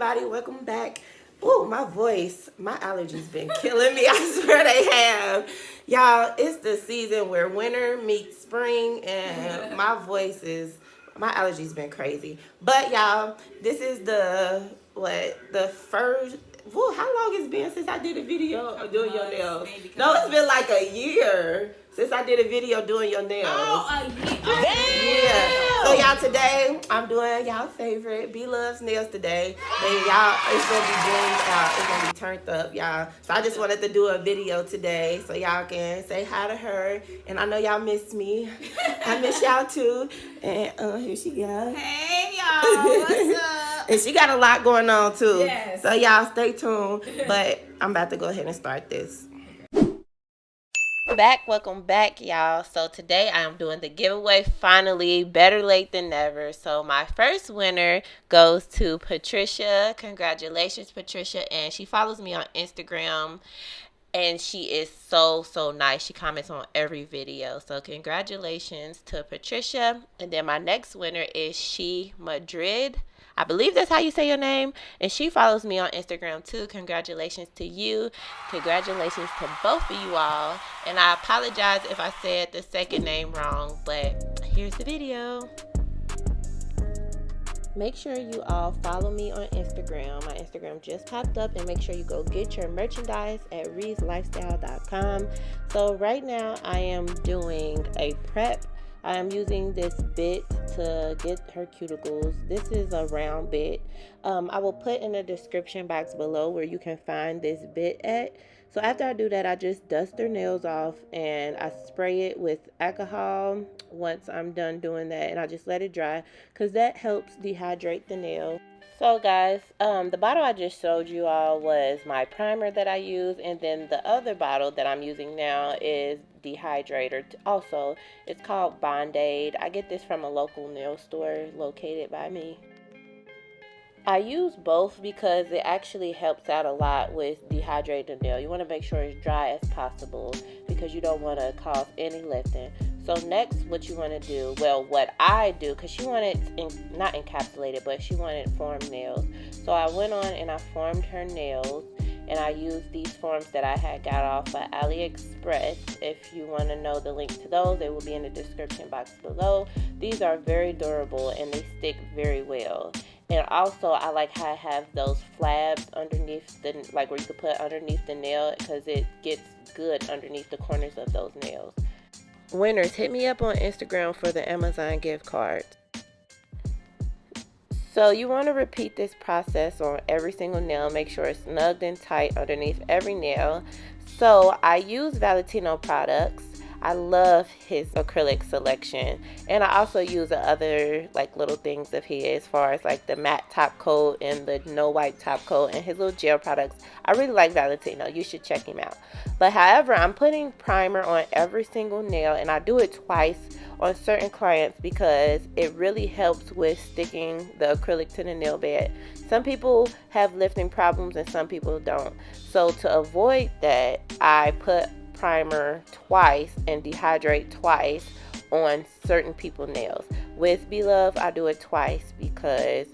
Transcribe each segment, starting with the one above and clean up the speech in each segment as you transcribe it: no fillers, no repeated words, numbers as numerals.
everybody, welcome back. Oh, my voice, my allergies been killing me. I swear they have. Y'all, it's the season where winter meets spring and my allergies been crazy. But y'all, this is the first, how long it's been since I did a video of doing your nails? No, it's been like a year since I did a video doing your nails. Oh, a year. Yeah. So y'all, today I'm doing y'all favorite B Love's nails today. And y'all, it's gonna be blinged out. It's gonna be turned up, y'all. So I just wanted to do a video today so y'all can say hi to her. And I know y'all miss me. I miss y'all too. And here she goes. Hey y'all, what's up? And she got a lot going on too. Yes. So y'all stay tuned. But I'm about to go ahead and start this. Welcome back, y'all. So today I am doing the giveaway. Finally, better late than never. So my first winner goes to Patricia. Congratulations, Patricia. And she follows me on Instagram, and she is so nice. She comments on every video. So congratulations to Patricia. And then my next winner is She Madrid. I believe that's how you say your name. And she follows me on Instagram too. Congratulations to you. Congratulations to both of you all. And I apologize if I said the second name wrong, but here's the video. Make sure you all follow me on Instagram. My Instagram just popped up, and make sure you go get your merchandise at REESLIFESTYLE.com. So right now I am doing a prep. I am using this bit to get her cuticles. This is a round bit. I will put in the description box below where you can find this bit at. So after I do that, I just dust their nails off and I spray it with alcohol once I'm done doing that, and I just let it dry because that helps dehydrate the nail. So guys, the bottle I just showed you all was my primer that I use, and then the other bottle that I'm using now is dehydrator. Also, it's called Band-Aid. I get this from a local nail store located by me. I use both because it actually helps out a lot with dehydrating the nail. You want to make sure it's dry as possible because you don't want to cause any lifting. So next, what you want to do, well, what I do, because she wanted, not encapsulated, but she wanted formed nails. So I went on and I formed her nails, and I used these forms that I had got off of AliExpress. If you want to know the link to those, they will be in the description box below. These are very durable and they stick very well. And also, I like how I have those flabs underneath the, like where you could put underneath the nail, because it gets good underneath the corners of those nails. Winners, hit me up on Instagram for the Amazon gift card. So you want to repeat this process on every single nail. Make sure it's snugged and tight underneath every nail. So I use Valentino products. I love his acrylic selection, and I also use the other like little things of his, as far as like the matte top coat and the no wipe top coat and his little gel products. I really like Valentino. You should check him out. But however, I'm putting primer on every single nail, and I do it twice on certain clients because it really helps with sticking the acrylic to the nail bed. Some people have lifting problems and some people don't. So to avoid that, I put primer twice and dehydrate twice on certain people's nails. With B Love, I do it twice because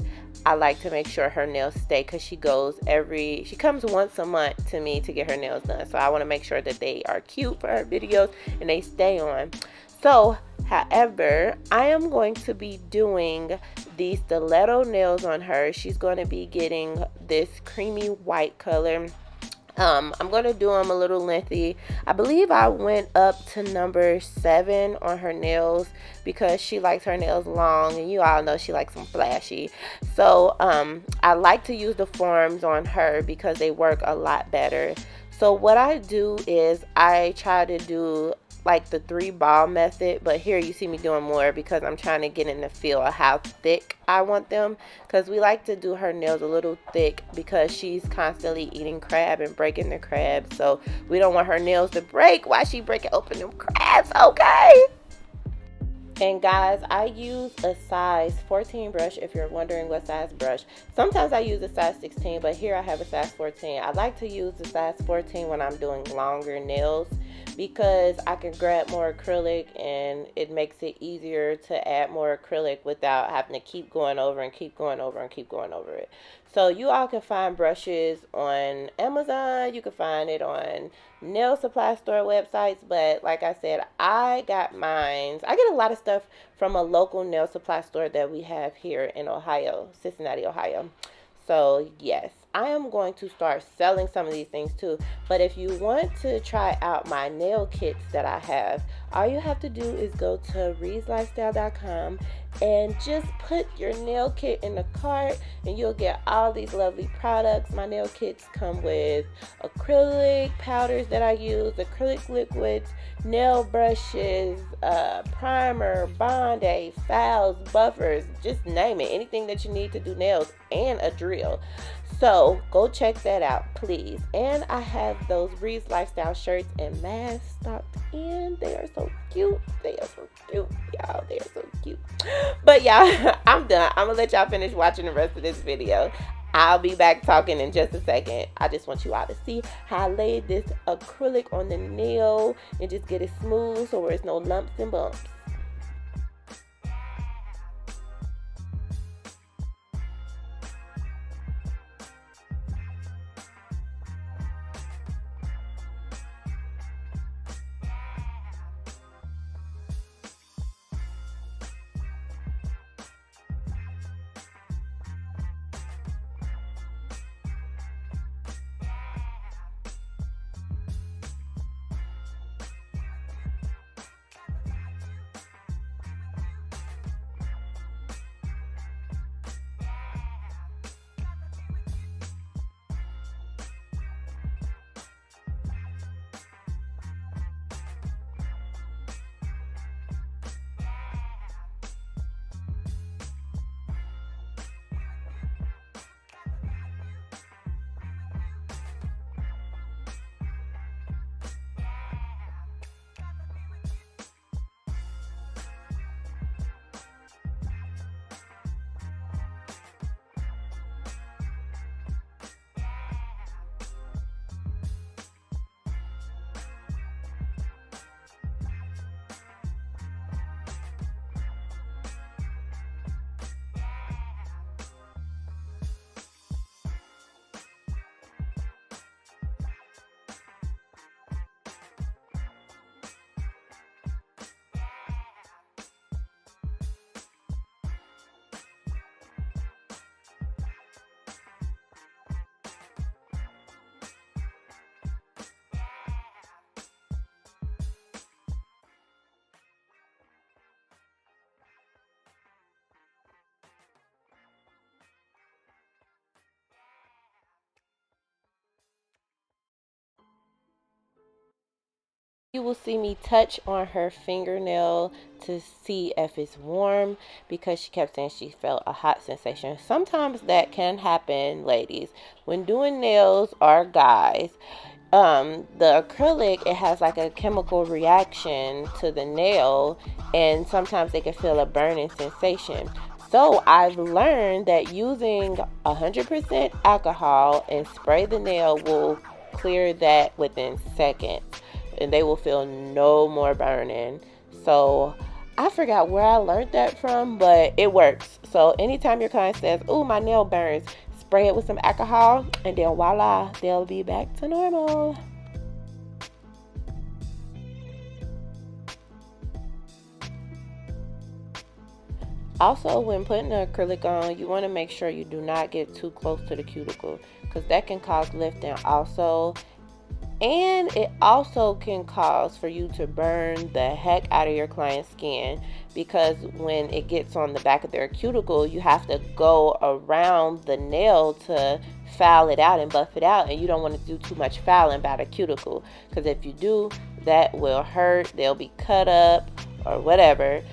I like to make sure her nails stay, because she comes once a month to me to get her nails done. So I want to make sure that they are cute for her videos and they stay on. So however, I am going to be doing these stiletto nails on her. She's going to be getting this creamy white color. I'm going to do them a little lengthy. I believe I went up to number 7 on her nails because she likes her nails long, and you all know she likes them flashy. So I like to use the forms on her because they work a lot better. So what I do is I try to do like the 3 ball method, but here you see me doing more because I'm trying to get in the feel of how thick I want them, because we like to do her nails a little thick because she's constantly eating crab and breaking the crab. So we don't want her nails to break while she breaking open them crabs, okay? And guys, I use a size 14 brush if you're wondering what size brush. Sometimes I use a size 16, but here I have a size 14. I like to use the size 14 when I'm doing longer nails because I can grab more acrylic and it makes it easier to add more acrylic without having to keep going over and keep going over and keep going over it. So you all can find brushes on Amazon. You can find it on nail supply store websites. But like I said, I got mine. I get a lot of stuff from a local nail supply store that we have here in Ohio, Cincinnati, Ohio. So yes, I am going to start selling some of these things too. But if you want to try out my nail kits that I have, all you have to do is go to REESLIFESTYLE.com and just put your nail kit in the cart and you'll get all these lovely products. My nail kits come with acrylic powders that I use, acrylic liquids, nail brushes, primer, bond-aid, files, buffers, just name it. Anything that you need to do nails, and a drill. So go check that out, please. And I have those Reese Lifestyle shirts and masks stocked in. They are so cute. They are so cute, y'all. They are so cute. But y'all, I'm done. I'm gonna let y'all finish watching the rest of this video. I'll be back talking in just a second. I just want you all to see how I laid this acrylic on the nail and just get it smooth so there's no lumps and bumps. You will see me touch on her fingernail to see if it's warm because she kept saying she felt a hot sensation. Sometimes that can happen, ladies, when doing nails or guys. The acrylic, it has like a chemical reaction to the nail, and sometimes they can feel a burning sensation. So I've learned that using 100% alcohol and spray the nail will clear that within seconds, and they will feel no more burning. So I forgot where I learned that from, but it works. So anytime your client says, "Ooh, my nail burns," spray it with some alcohol, and then voila, they'll be back to normal. Also, when putting the acrylic on, you want to make sure you do not get too close to the cuticle because that can cause lifting also. And it also can cause for you to burn the heck out of your client's skin because when it gets on the back of their cuticle, you have to go around the nail to file it out and buff it out. And you don't want to do too much filing by the cuticle because if you do, that will hurt. They'll be cut up or whatever.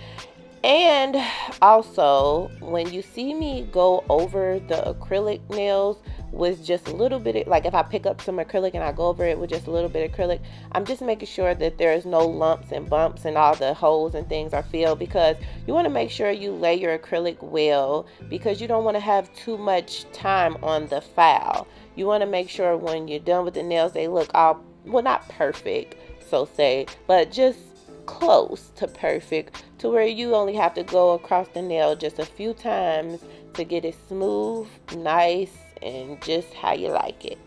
And also, when you see me go over the acrylic nails with just a little bit of, like if I pick up some acrylic and I go over it with just a little bit of acrylic, I'm just making sure that there's no lumps and bumps and all the holes and things are filled, because you want to make sure you lay your acrylic well, because you don't want to have too much time on the file. You want to make sure when you're done with the nails, they look all, well, not perfect, so say, but just close to perfect, to where you only have to go across the nail just a few times to get it smooth, nice, and just how you like it.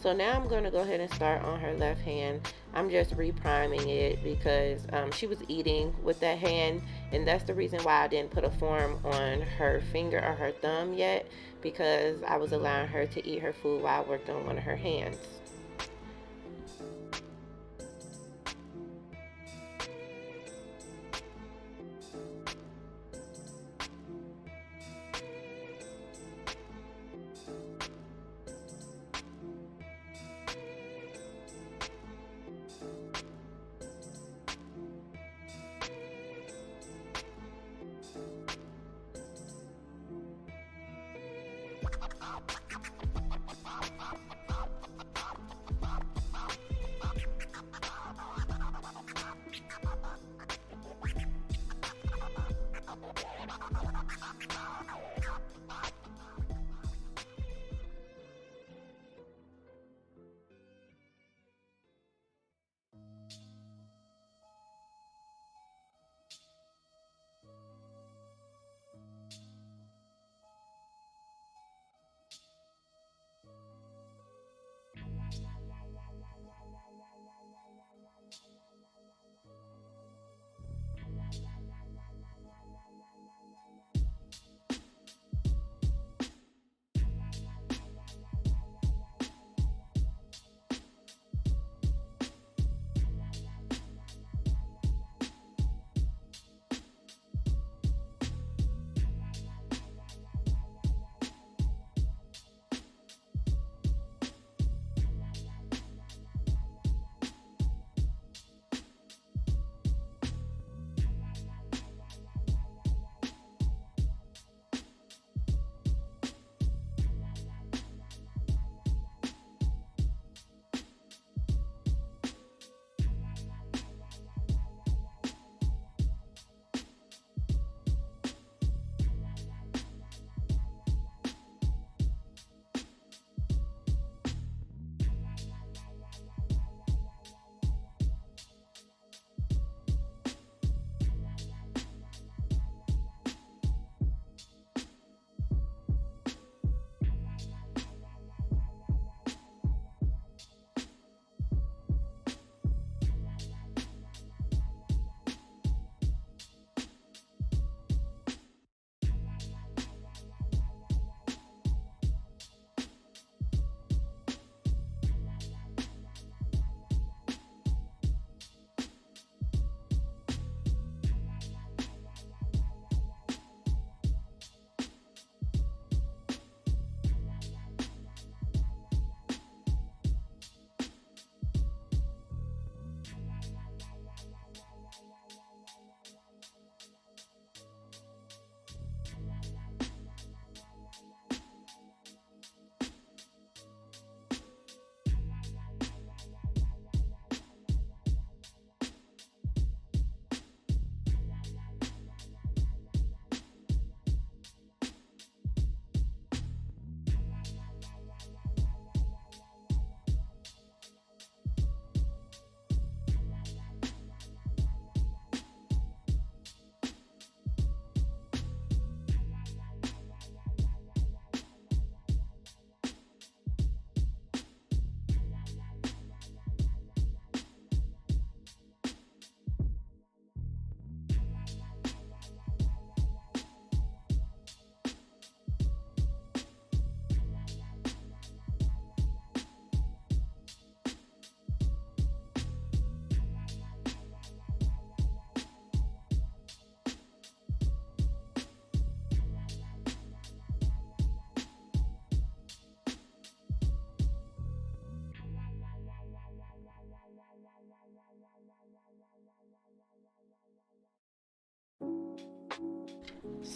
So now I'm going to go ahead and start on her left hand. I'm just repriming it because she was eating with that hand, and that's the reason why I didn't put a form on her finger or her thumb yet, because I was allowing her to eat her food while I worked on one of her hands.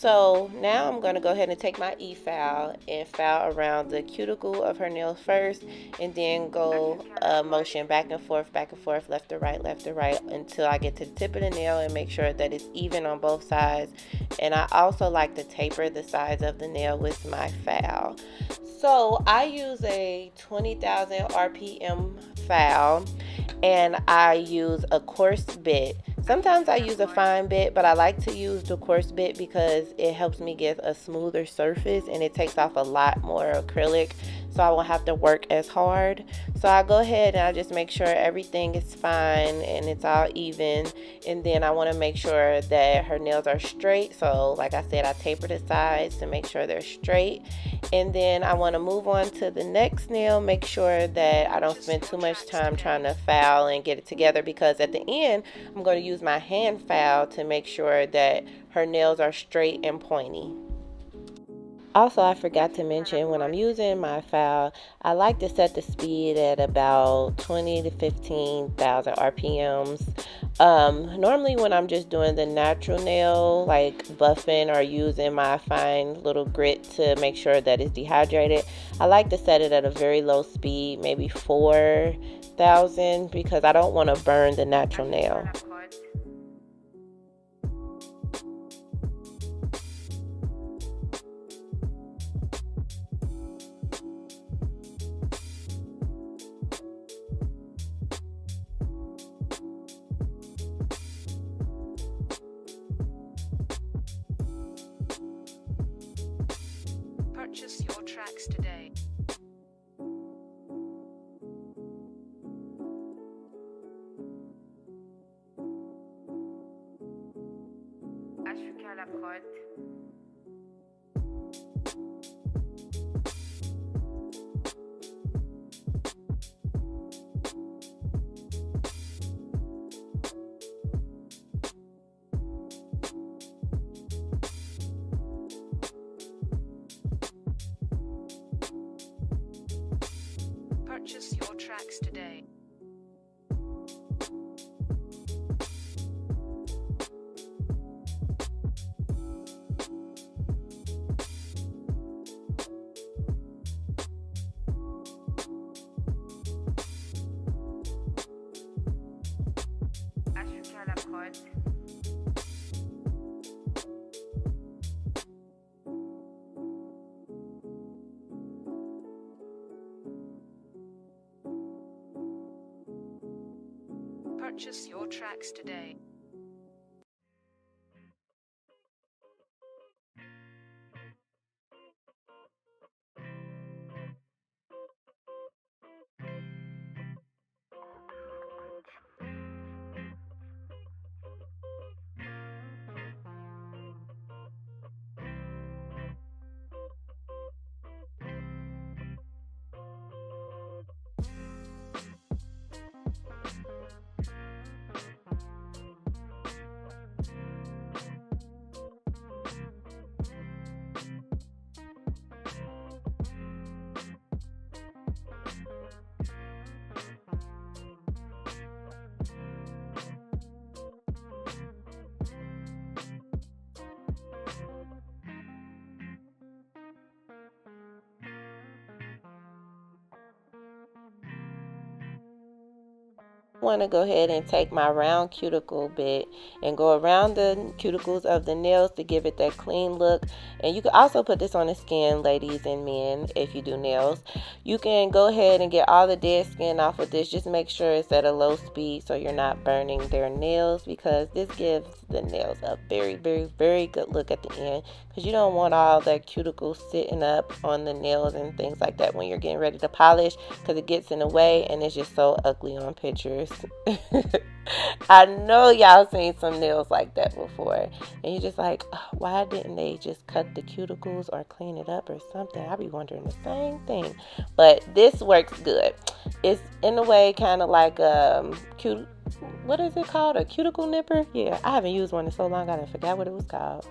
So now I'm going to go ahead and take my e-file and file around the cuticle of her nail first, and then go motion back and forth, left to right, until I get to the tip of the nail and make sure that it's even on both sides. And I also like to taper the sides of the nail with my file. So I use a 20,000 RPM file, and I use a coarse bit. Sometimes I use a fine bit, but I like to use the coarse bit because it helps me get a smoother surface and it takes off a lot more acrylic, so I won't have to work as hard. So I go ahead and I just make sure everything is fine and it's all even, and then I want to make sure that her nails are straight. So like I said, I taper the sides to make sure they're straight, and then I want to move on to the next nail, make sure that I don't spend too much time trying to file and get it together, because at the end I'm going to use my hand file to make sure that her nails are straight and pointy. Also, I forgot to mention, when I'm using my file, I like to set the speed at about 20 to 15,000 RPMs. Normally when I'm just doing the natural nail, like buffing or using my fine little grit to make sure that it's dehydrated, I like to set it at a very low speed, maybe 4,000, because I don't want to burn the natural nail. Purchase your tracks today. Purchase your tracks today. Purchase your tracks today. Want to go ahead and take my round cuticle bit and go around the cuticles of the nails to give it that clean look. And you can also put this on the skin, ladies and men, if you do nails. You can go ahead and get all the dead skin off of this. Just make sure it's at a low speed so you're not burning their nails, because this gives the nails a very, very, very good look at the end, because you don't want all that cuticle sitting up on the nails and things like that when you're getting ready to polish, because it gets in the way and it's just so ugly on pictures. I know y'all seen some nails like that before, and you're just like, oh, why didn't they just cut the cuticles or clean it up or something? I be wondering the same thing, but this works good. It's in a way kind of like what is it called, a cuticle nipper? Yeah, I haven't used one in so long I forgot what it was called.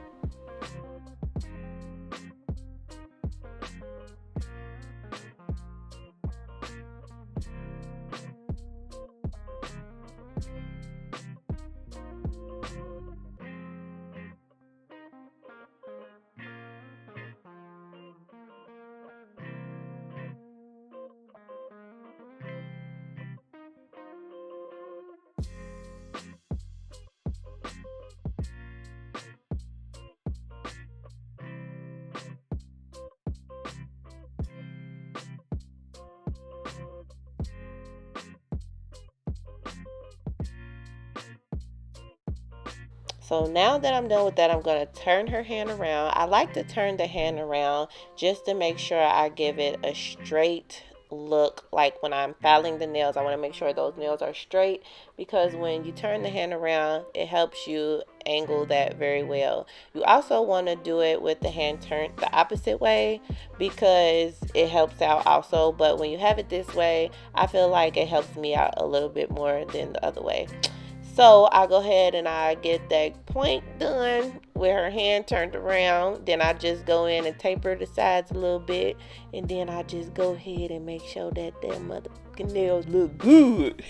So now that I'm done with that, I'm going to turn her hand around. I like to turn the hand around just to make sure I give it a straight look. Like when I'm filing the nails, I want to make sure those nails are straight, because when you turn the hand around, it helps you angle that very well. You also want to do it with the hand turned the opposite way, because it helps out also. But when you have it this way, I feel like it helps me out a little bit more than the other way. So I go ahead and I get that point done with her hand turned around. Then I just go in and taper the sides a little bit. And then I just go ahead and make sure that them motherfucking nails look good.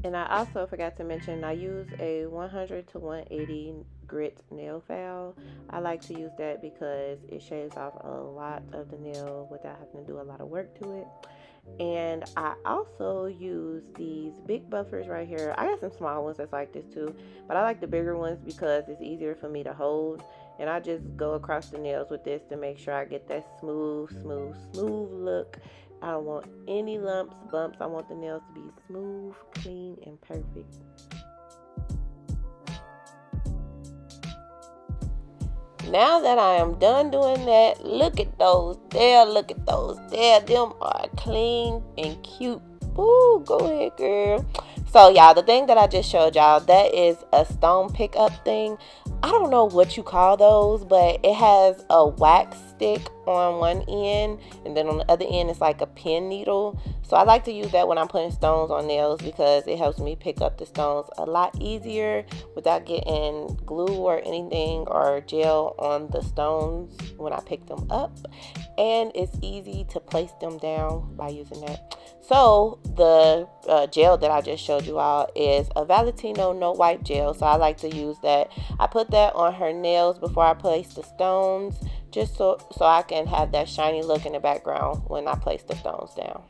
And I also forgot to mention, I use a 100 to 180 grit nail file. I like to use that because it shaves off a lot of the nail without having to do a lot of work to it. And I also use these big buffers right here. I got some small ones that's like this too, but I like the bigger ones because it's easier for me to hold. And I just go across the nails with this to make sure I get that smooth look. I don't want any lumps, bumps. I want the nails to be smooth, clean, and perfect. Now that I am done doing that, look at those there, look at those there. Them are clean and cute. Ooh, go ahead, girl. So, y'all, the thing that I just showed y'all, that is a stone pickup thing. I don't know what you call those, but it has a wax stick on one end, and then on the other end it's like a pin needle. So I like to use that when I'm putting stones on nails because it helps me pick up the stones a lot easier without getting glue or anything or gel on the stones when I pick them up. And it's easy to place them down by using that. So the gel that I just showed you all is a Valentino no wipe gel. So I like to use that. I put that on her nails before I place the stones, just so I can have that shiny look in the background when I place the stones down.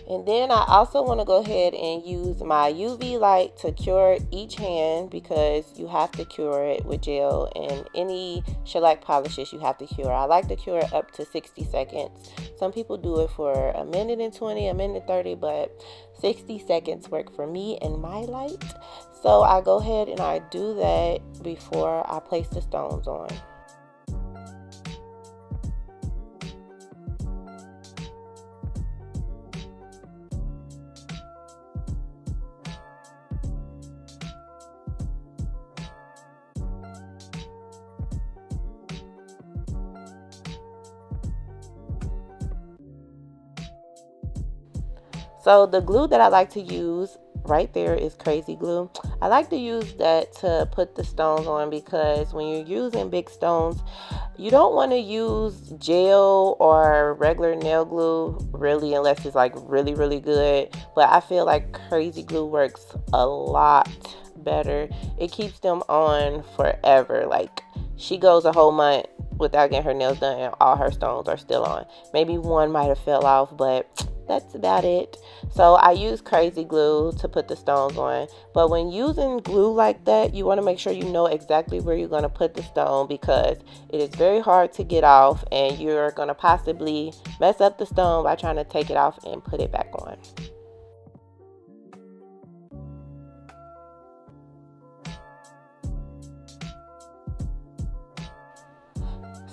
And then I also want to go ahead and use my UV light to cure each hand, because you have to cure it with gel, and any shellac polishes you have to cure. I like to cure it up to 60 seconds. Some people do it for a minute and 20, a minute 30, but 60 seconds work for me and my light. So I go ahead and I do that before I place the stones on. So the glue that I like to use right there is Crazy Glue. I like to use that to put the stones on, because when you're using big stones, you don't want to use gel or regular nail glue really, unless it's like really, really good. But I feel like Crazy Glue works a lot better. It keeps them on forever. Like, she goes a whole month without getting her nails done and all her stones are still on. Maybe one might have fell off, but that's about it. So I use Crazy Glue to put the stones on. But when using glue like that, you want to make sure you know exactly where you're going to put the stone, because it is very hard to get off, and you're going to possibly mess up the stone by trying to take it off and put it back on.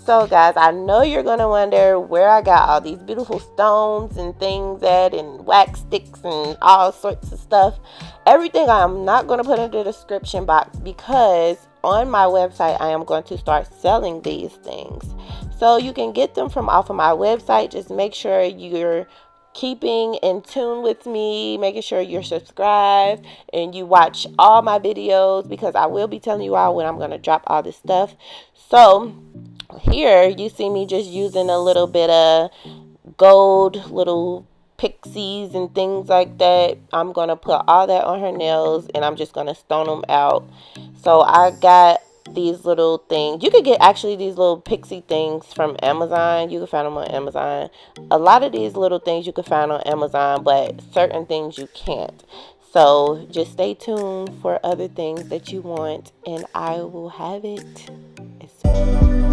So guys, I know you're going to wonder where I got all these beautiful stones and things at, and wax sticks and all sorts of stuff. Everything I'm not going to put in the description box, because on my website I am going to start selling these things. So you can get them from off of my website. Just make sure you're keeping in tune with me, making sure you're subscribed and you watch all my videos, because I will be telling you all when I'm going to drop all this stuff. So here you see me just using a little bit of gold little pixies and things like that. I'm going to put all that on her nails, and I'm just going to stone them out. So I got these little things. You could get actually these little pixie things from Amazon. You can find them on Amazon. A lot of these little things you can find on Amazon, but certain things you can't. So just stay tuned for other things that you want, and I will have it as soon.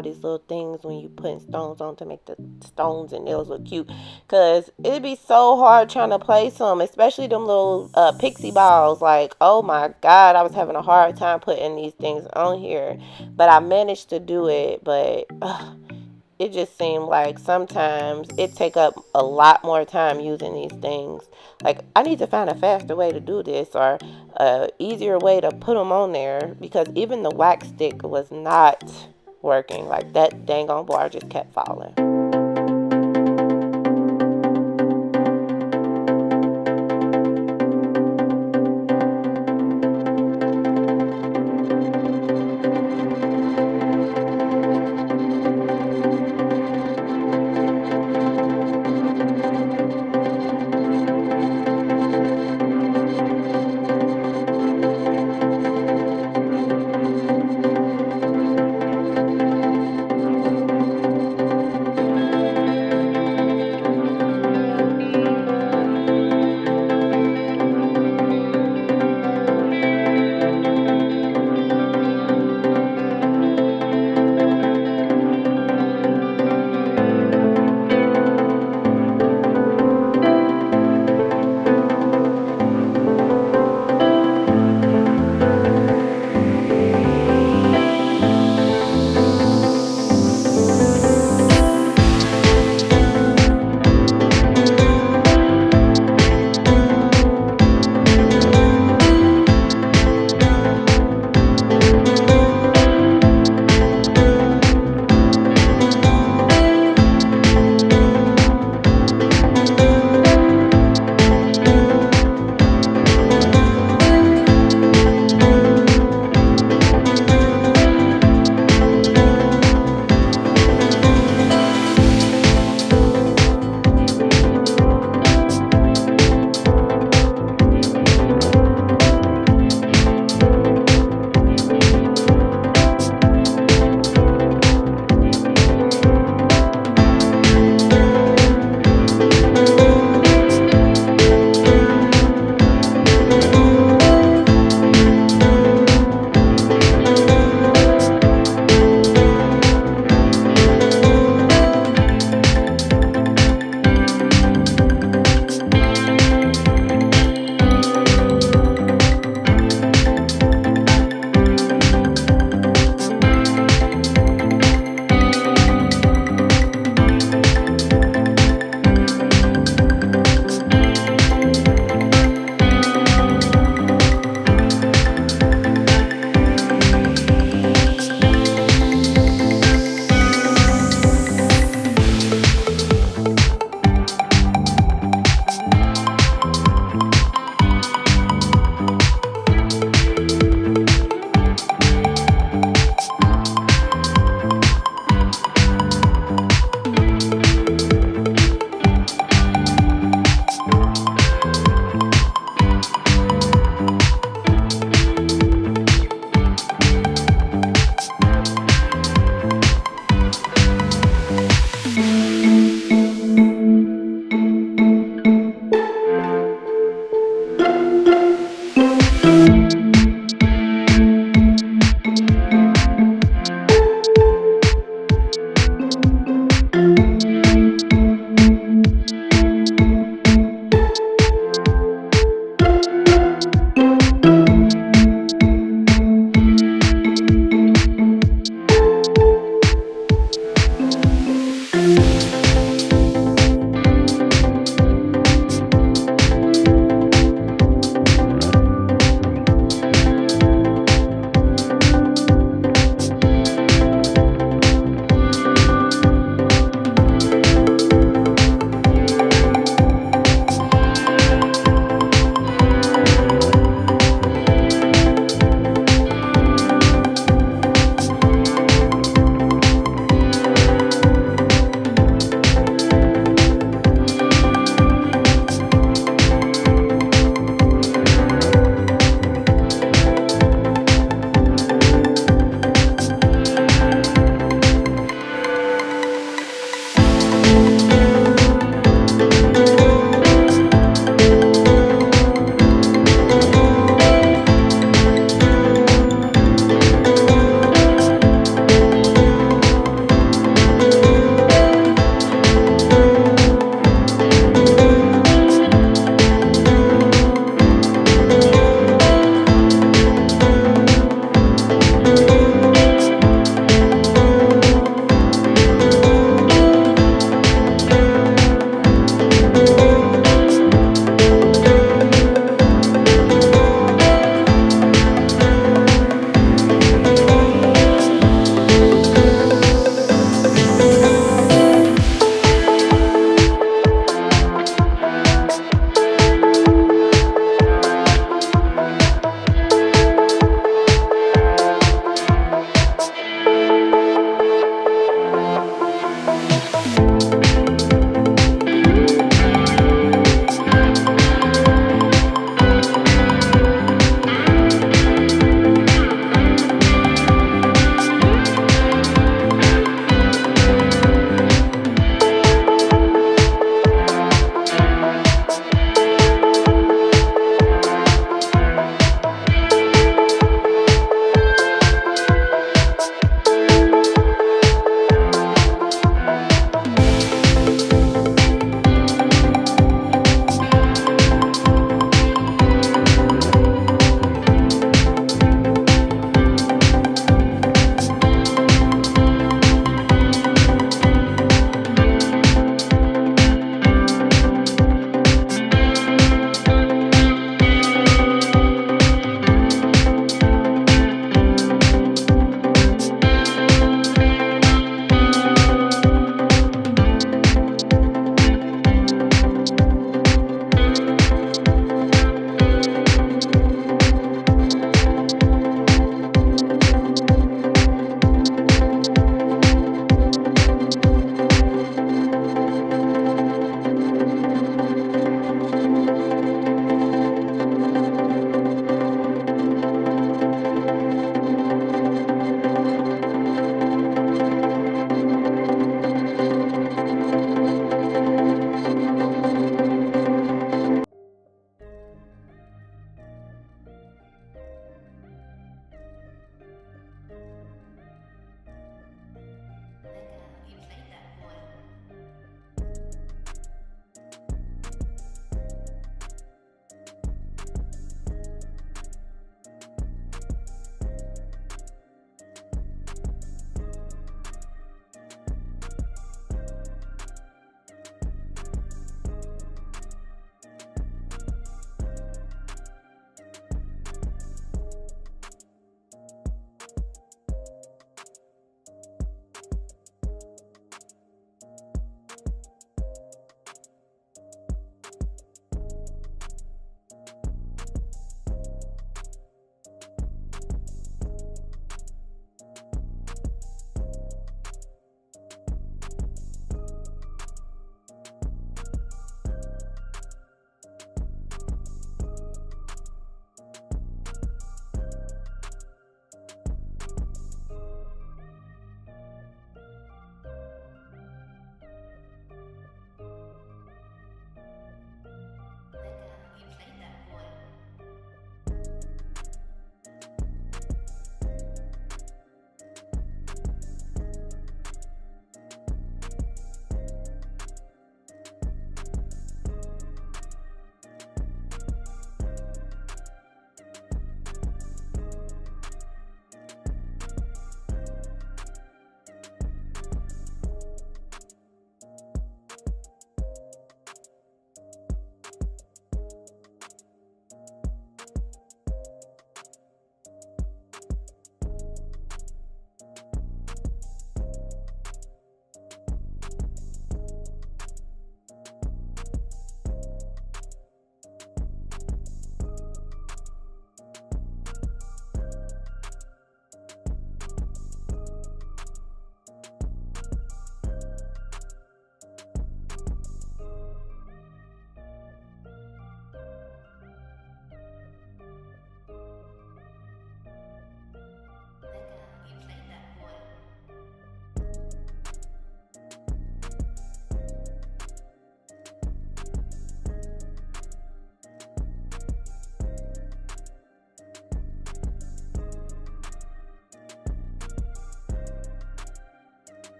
all these little things when you putting stones on to make the stones and nails look cute. Cause it'd be so hard trying to place them, especially them little pixie balls. Like, oh my God, I was having a hard time putting these things on here. But I managed to do it. But it just seemed like sometimes it take up a lot more time using these things. Like, I need to find a faster way to do this, or a easier way to put them on there, because even the wax stick was not working. Like, that dang on bar just kept falling.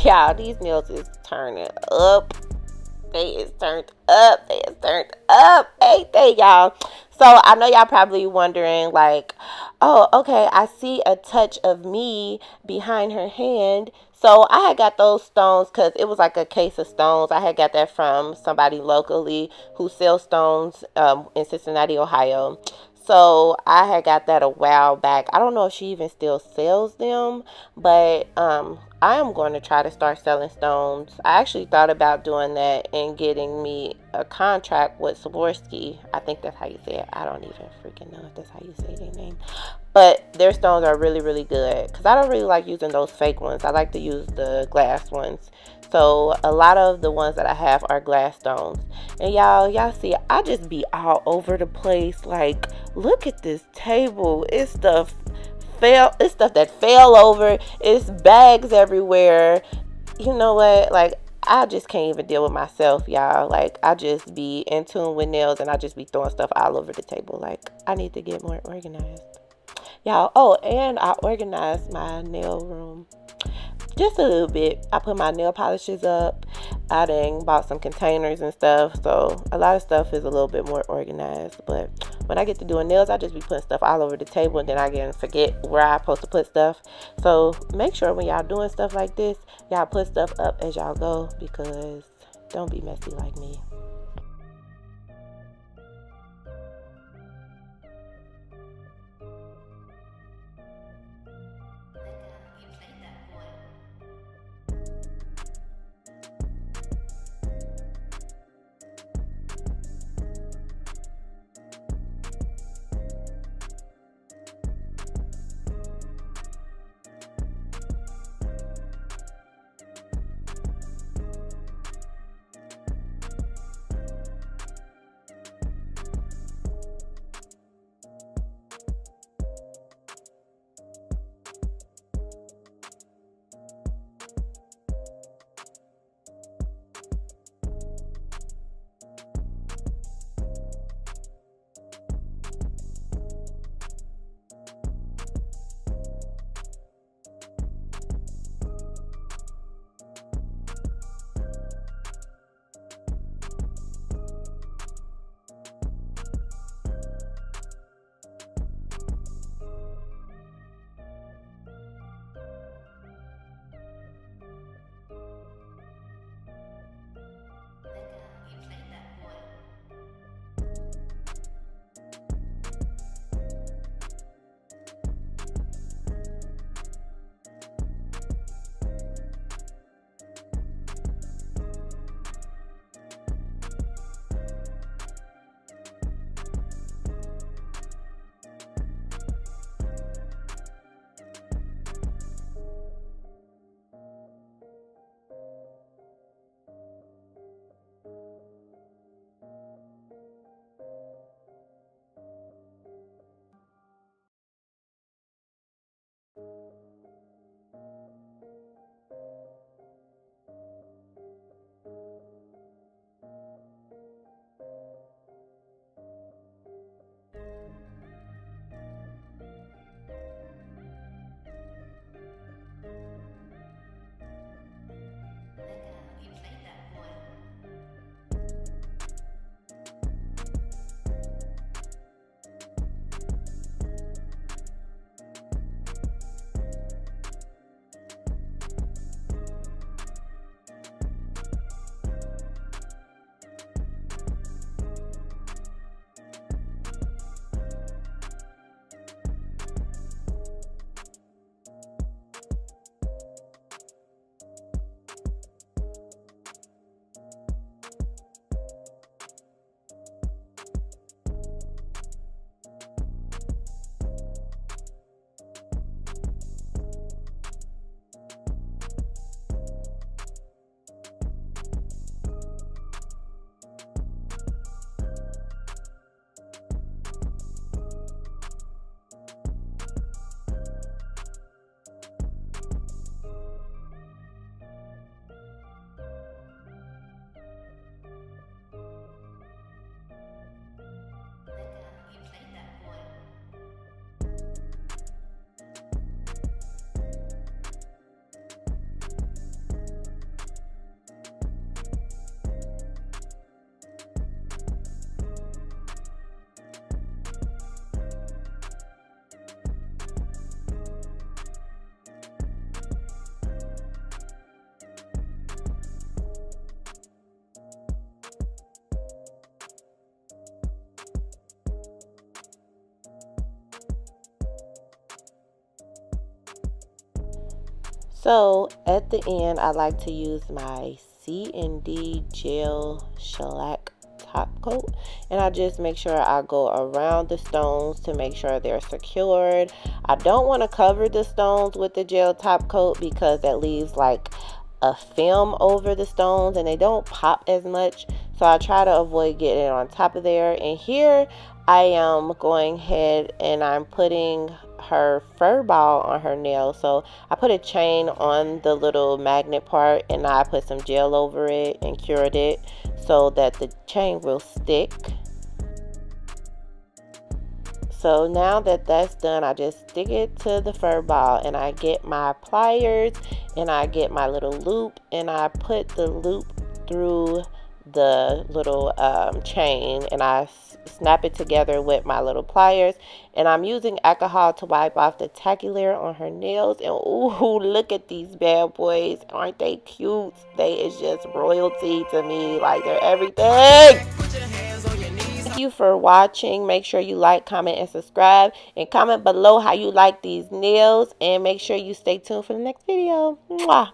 Y'all, these nails is turning up. They is turned up. They is turned up. Ain't they, y'all? So I know y'all probably wondering, like, oh, okay, I see a touch of me behind her hand. So I had got those stones because it was like a case of stones. I had got that from somebody locally who sells stones in Cincinnati, Ohio. So I had got that a while back. I don't know if she even still sells them, but I am going to try to start selling stones. I actually thought about doing that and getting me a contract with Swarovski. I think that's how you say it. I don't even freaking know if that's how you say their name. But their stones are really, really good because I don't really like using those fake ones. I like to use the glass ones. So a lot of the ones that I have are glass stones. And y'all see, I just be all over the place. Like, look at this table. It's stuff that fell over. It's bags everywhere. You know what? Like, I just can't even deal with myself, y'all. Like, I just be in tune with nails and I just be throwing stuff all over the table. Like, I need to get more organized. Y'all, oh, and I organized my nail room just a little bit. I put my nail polishes up. I done bought some containers and stuff. So a lot of stuff is a little bit more organized. But when I get to doing nails, I just be putting stuff all over the table and then I get forget where I'm supposed to put stuff. So make sure when y'all doing stuff like this, y'all put stuff up as y'all go because don't be messy like me. So at the end, I like to use my C&D gel shellac top coat, and I just make sure I go around the stones to make sure they're secured. I don't want to cover the stones with the gel top coat because that leaves like a film over the stones and they don't pop as much, so I try to avoid getting it on top of there. And here I am going ahead and I'm putting her fur ball on her nail. So I put a chain on the little magnet part and I put some gel over it and cured it so that the chain will stick. So now that that's done, I just stick it to the fur ball and I get my pliers and I get my little loop and I put the loop through the little chain and I snap it together with my little pliers, and I'm using alcohol to wipe off the tacky layer on her nails. And ooh, look at these bad boys, aren't they cute? They is just royalty to me, like they're everything. Thank you for watching. Make sure you like, comment, and subscribe, and comment below how you like these nails, and make sure you stay tuned for the next video. Mwah.